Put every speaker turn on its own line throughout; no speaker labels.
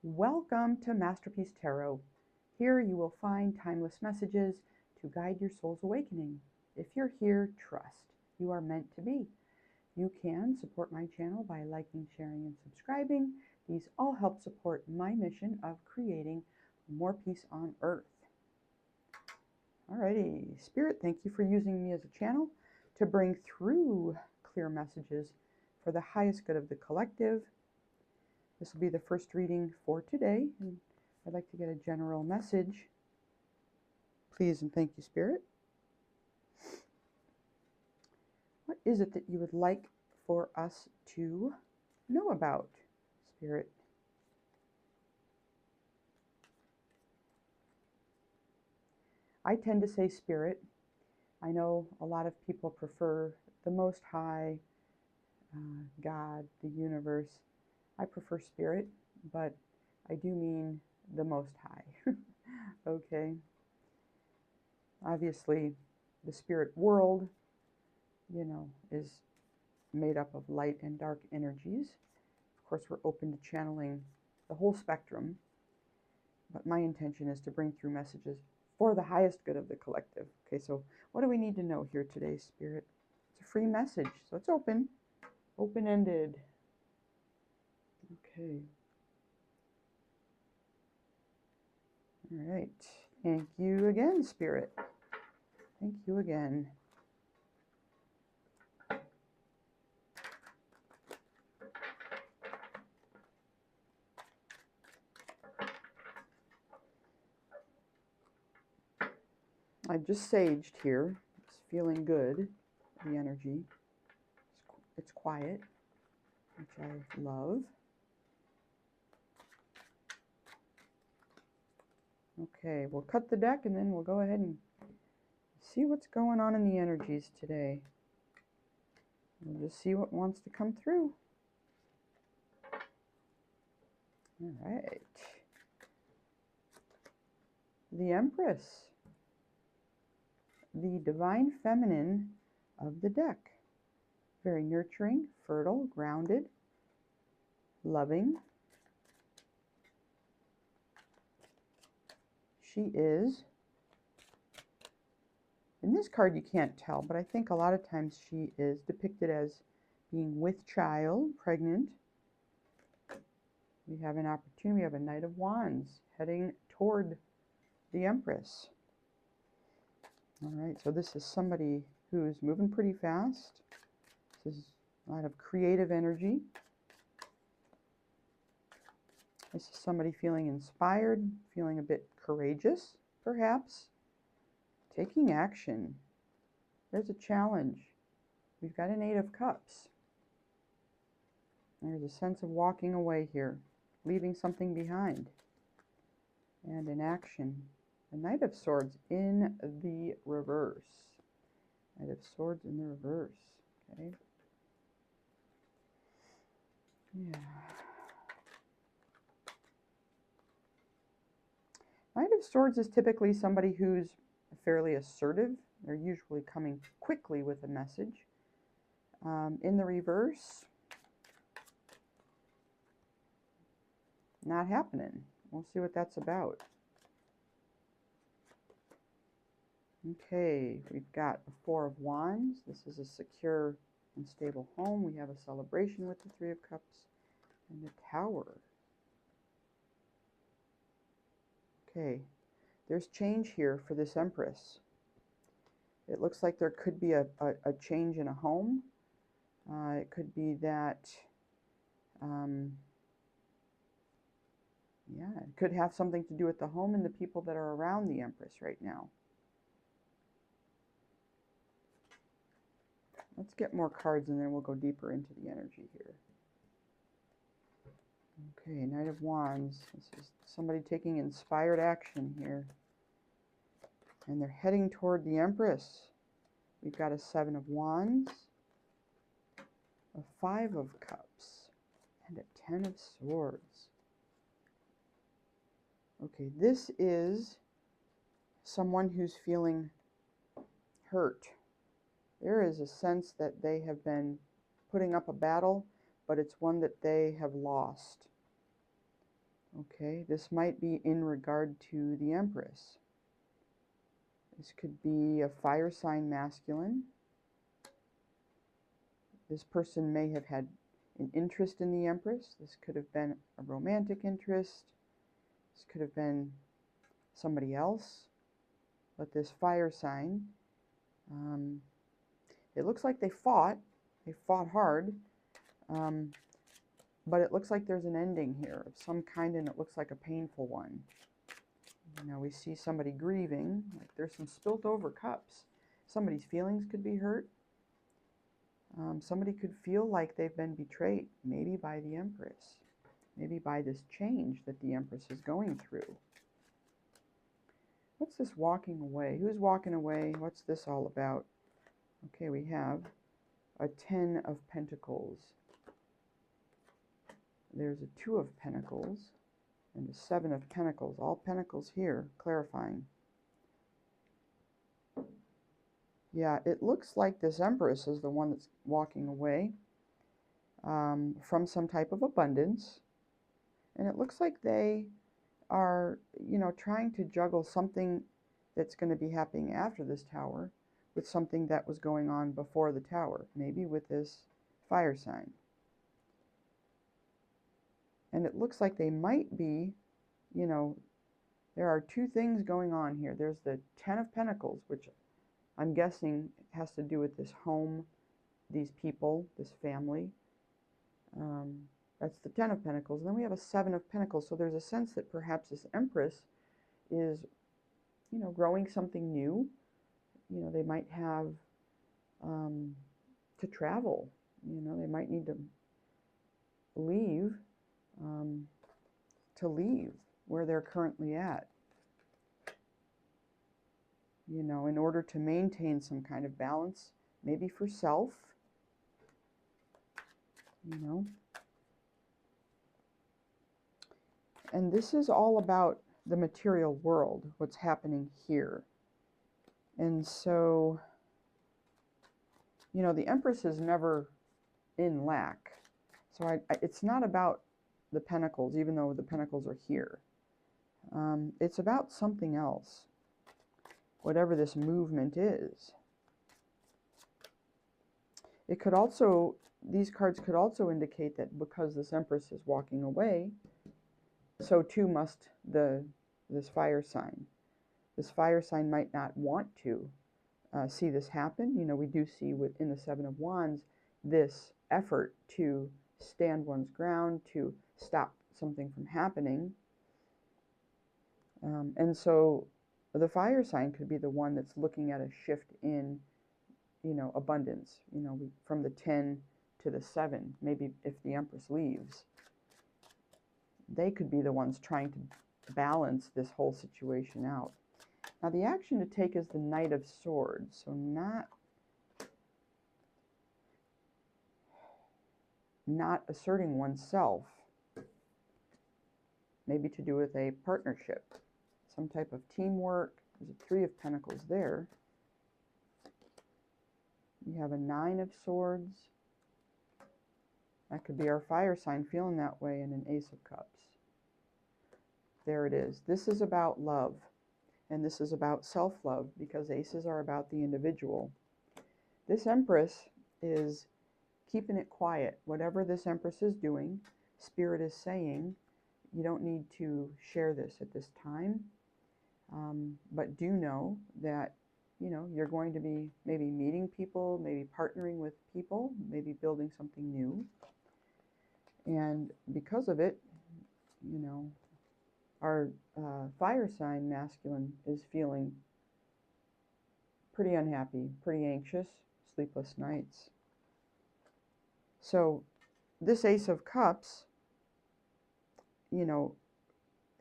Welcome to Masterpiece Tarot. Here you will find timeless messages to guide your soul's awakening. If you're here, trust. You are meant to be. You can support my channel by liking, sharing, and subscribing. These all help support my mission of creating more peace on earth. Alrighty, Spirit, thank you for using me as a channel to bring through clear messages for the highest good of the collective. This will be the first reading for today, and I'd like to get a general message. Please and thank you, Spirit. What is it that you would like for us to know about, Spirit? I tend to say Spirit. I know a lot of people prefer the Most High, God, the universe. I prefer Spirit, but I do mean the Most High. Okay. Obviously, the spirit world, is made up of light and dark energies. Of course, we're open to channeling the whole spectrum, but my intention is to bring through messages for the highest good of the collective. Okay, so what do we need to know here today, Spirit? It's a free message, so it's open-ended. Okay. All right. Thank you again, Spirit. Thank you again. I've just saged here. It's feeling good, the energy. It's quiet, which I love. Okay, we'll cut the deck and then we'll go ahead and see what's going on in the energies today. We'll just see what wants to come through. All right. The Empress. The divine feminine of the deck. Very nurturing, fertile, grounded, loving. She is, in this card you can't tell, but I think a lot of times she is depicted as being with child, pregnant. We have an opportunity, we have a Knight of Wands heading toward the Empress. All right, so this is somebody who's moving pretty fast. This is a lot of creative energy. This is somebody feeling inspired, feeling a bit courageous, perhaps. Taking action. There's a challenge. We've got an Eight of Cups. There's a sense of walking away here, leaving something behind. And an action. The Knight of Swords in the reverse. Knight of Swords in the reverse. Okay. Yeah. Knight of Swords is typically somebody who's fairly assertive. They're usually coming quickly with a message. In the reverse, not happening. We'll see what that's about. Okay, we've got a Four of Wands. This is a secure and stable home. We have a celebration with the Three of Cups and the Tower. Okay, there's change here for this Empress. It looks like there could be a change in a home. It could be that, yeah, it could have something to do with the home and the people that are around the Empress right now. Let's get more cards and then we'll go deeper into the energy here. Okay, Knight of Wands. This is somebody taking inspired action here. And they're heading toward the Empress. We've got a Seven of Wands, a Five of Cups, and a Ten of Swords. Okay, this is someone who's feeling hurt. There is a sense that they have been putting up a battle, but it's one that they have lost. Okay, this might be in regard to the Empress. This could be a fire sign masculine. This person may have had an interest in the Empress. This could have been a romantic interest. This could have been somebody else. But this fire sign, it looks like they fought. They fought hard. But it looks like there's an ending here of some kind, and it looks like a painful one. Now we see somebody grieving, like there's some spilt over cups. Somebody's feelings could be hurt. Somebody could feel like they've been betrayed, maybe by the Empress, maybe by this change that the Empress is going through. What's this walking away? Who's walking away? What's this all about? Okay, we have a 10 of Pentacles. There's a 2 of Pentacles and a 7 of Pentacles. All Pentacles here, clarifying. Yeah, it looks like this Empress is the one that's walking away from some type of abundance. And it looks like they are, trying to juggle something that's going to be happening after this tower with something that was going on before the tower, maybe with this fire sign. And it looks like they might be, there are 2 things going on here. There's the 10 of Pentacles, which I'm guessing has to do with this home, these people, this family. That's the 10 of Pentacles. And then we have a 7 of Pentacles. So there's a sense that perhaps this Empress is, growing something new. They might have to travel. They might need to leave, where they're currently at. In order to maintain some kind of balance, maybe for self, And this is all about the material world, what's happening here. And so, the Empress is never in lack. So it's not about the Pentacles, even though the Pentacles are here. It's about something else, whatever this movement is. It could also, these cards could also indicate that because this Empress is walking away, so too must this fire sign. This fire sign might not want to see this happen. We do see within the 7 of Wands this effort to stand one's ground, to stop something from happening. And so the fire sign could be the one that's looking at a shift in, abundance, from the 10 to the 7. Maybe if the Empress leaves, they could be the ones trying to balance this whole situation out. Now the action to take is the Knight of Swords. So not asserting oneself. Maybe to do with a partnership, some type of teamwork. There's a 3 of Pentacles there. We have a 9 of Swords. That could be our fire sign feeling that way, and an Ace of Cups. There it is. This is about love, and this is about self-love, because aces are about the individual. This Empress is keeping it quiet. Whatever this Empress is doing, Spirit is saying, you don't need to share this at this time, but do know that, you're going to be maybe meeting people, maybe partnering with people, maybe building something new. And because of it, our fire sign masculine is feeling pretty unhappy, pretty anxious, sleepless nights. So this Ace of Cups,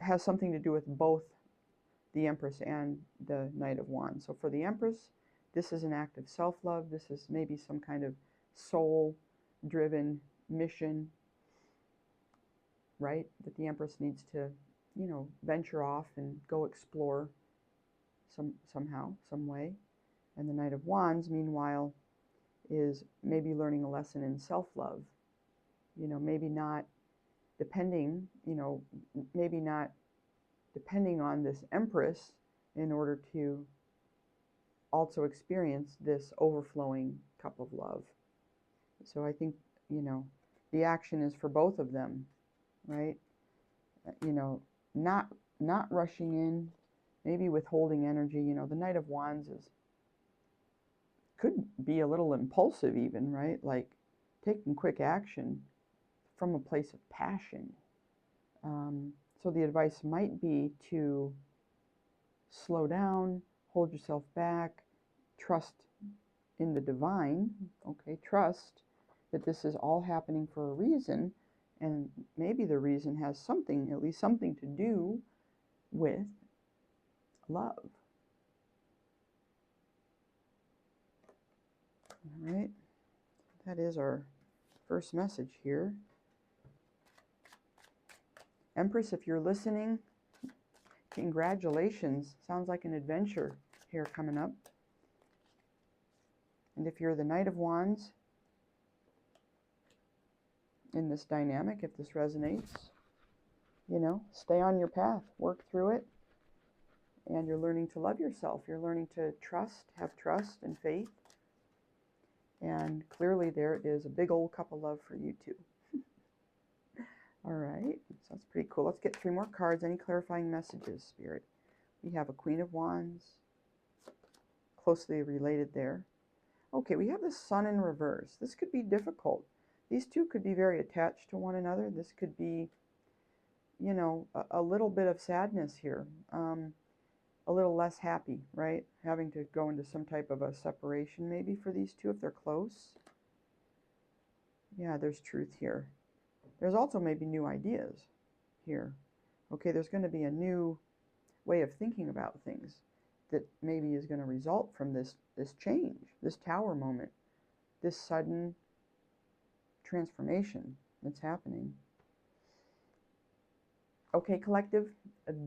has something to do with both the Empress and the Knight of Wands. So for the Empress, this is an act of self-love. This is maybe some kind of soul-driven mission, right? That the Empress needs to, venture off and go explore somehow, some way. And the Knight of Wands, meanwhile, is maybe learning a lesson in self-love. Maybe not depending, maybe not depending on this Empress in order to also experience this overflowing cup of love. So I think, the action is for both of them, right? Not rushing in, maybe withholding energy. The Knight of Wands could be a little impulsive even, right? Like taking quick action from a place of passion. So the advice might be to slow down, hold yourself back, trust in the divine, okay? Trust that this is all happening for a reason, and maybe the reason has something, at least something to do with love. All right, that is our first message here. Empress, if you're listening, congratulations. Sounds like an adventure here coming up. And if you're the Knight of Wands in this dynamic, if this resonates, stay on your path, work through it, and you're learning to love yourself. You're learning to have trust and faith. And clearly there is a big old cup of love for you too. All right, so that's pretty cool. Let's get 3 more cards. Any clarifying messages, Spirit? We have a Queen of Wands, closely related there. Okay, we have the Sun in reverse. This could be difficult. These two could be very attached to one another. This could be, a little bit of sadness here. A little less happy, right? Having to go into some type of a separation maybe for these two if they're close. Yeah, there's truth here. There's also maybe new ideas here. Okay, there's going to be a new way of thinking about things that maybe is going to result from this change, this tower moment, this sudden transformation that's happening. Okay, collective,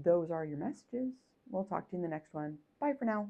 those are your messages. We'll talk to you in the next one. Bye for now.